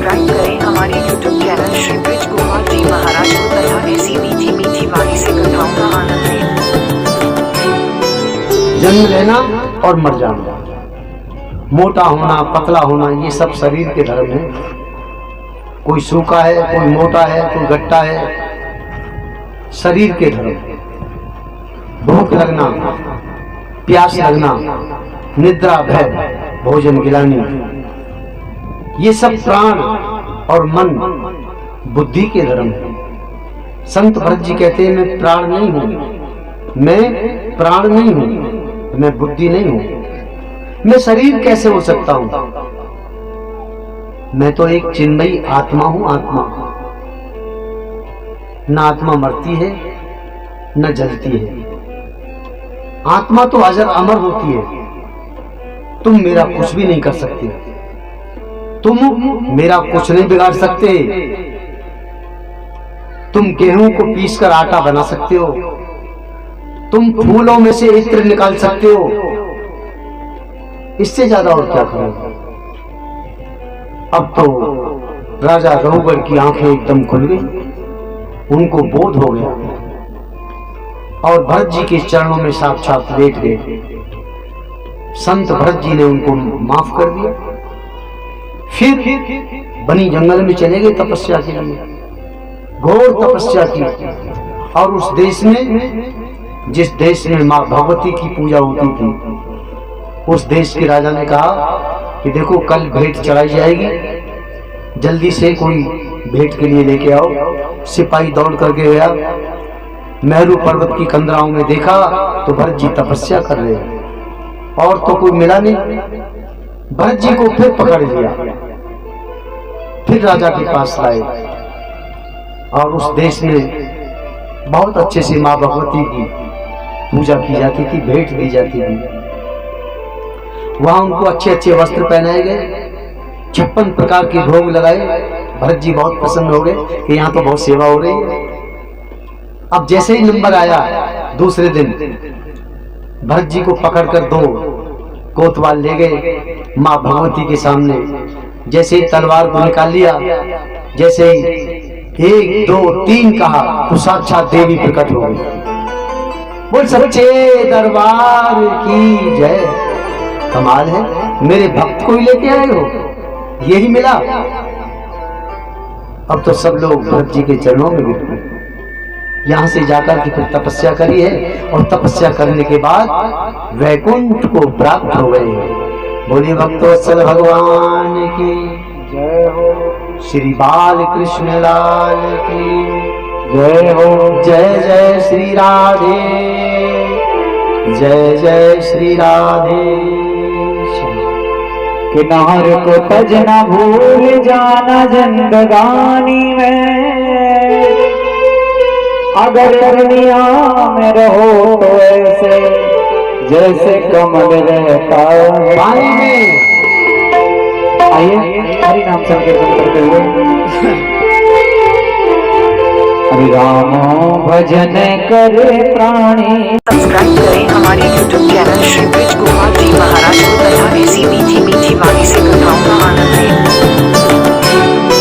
Subscribe करें हमारे YouTube channel Shri Brij Gopal ji Maharaj को तथा ऐसी मीठी मीठी वाणी से कथाओं का आनंद लें। जन्म लेना और मर जाना, मोटा होना पतला होना, ये सब शरीर के धर्म है। कोई सूखा है, कोई मोटा है, कोई गट्टा है, शरीर के धर्म। भूख लगना, प्यास लगना, निद्रा, भय, भोजन गिलानी, ये सब प्राण और मन बुद्धि के धर्म है। संत भरत जी कहते हैं मैं प्राण नहीं हूं, मैं प्राण नहीं हूं, मैं बुद्धि नहीं हूं, मैं शरीर कैसे हो सकता हूं? मैं तो एक चिन्मयी आत्मा हूं। आत्मा न आत्मा मरती है न जलती है। आत्मा तो अजर अमर होती है। तुम मेरा कुछ भी नहीं कर सकते, तुम मेरा कुछ नहीं बिगाड़ सकते। तुम गेहूं को पीसकर आटा बना सकते हो, तुम फूलों में से इत्र निकाल सकते हो, इससे ज्यादा और क्या करोगे? अब तो राजा रघुबर की आंखें एकदम खुल गई, उनको बोध हो गया और भरत जी के चरणों में साक्षात लेट गए। संत भरत जी ने उनको माफ कर दिया। फिर बनी जंगल में चले गए तपस्या के लिए, घोर तपस्या की। और उस देश में, जिस देश में मां भगवती की पूजा होती थी, उस देश के राजा ने कहा कि देखो कल भेंट चढ़ाई जाएगी, जल्दी से कोई भेंट के लिए लेके आओ। सिपाही दौड़ करके गया, मेरू पर्वत की कंदराओं में देखा तो भरत जी तपस्या कर रहे हैं और तो कोई मिला नहीं। भरत जी को फिर पकड़ लिया, फिर राजा के पास लाए और उस देश में बहुत अच्छे से मां भगवती की पूजा की जाती थी, भेंट दी जाती थी। वहां उनको अच्छे अच्छे वस्त्र पहनाए गए, 56 प्रकार के भोग लगाए। भरत जी बहुत प्रसन्न हो गए कि यहाँ तो बहुत सेवा हो रही है। अब जैसे ही नंबर आया दूसरे दिन, भरत जी को पकड़कर 2 कोतवाल ले गए मां भगवती के सामने। जैसे ही तलवार को निकाल लिया, जैसे ही 1 2 3 कहा तो साक्षात देवी प्रकट हो गई। बोल सच्चे दरबार की जय। कमाल है, मेरे भक्त को ही लेके आए हो, यही मिला। अब तो सब लोग भरत जी के चरणों में गिर गए। यहां से जाकर के फिर तपस्या करी है और तपस्या करने के बाद वैकुंठ को प्राप्त हो गए। बोलिए भक्तवत्सल भगवान की जय हो, श्री बाल कृष्ण लाल की जय हो। जय जय श्री राधे, जय जय श्री राधे। किनार को तज न भूल जाना जिंदगानी में, अगर दुनिया में रहो तो ऐसे जैसे कमल रहता है पानी में। आइए हरि नाम संकीर्तन करते हुए हरि राम भजन करे प्राणी। सब्सक्राइब करें हमारे YouTube चैनल श्री ब्रिज गोपाल जी महाराज को तथा ऐसी मीठी मीठी वाणी से कथाओं का आनंद लें।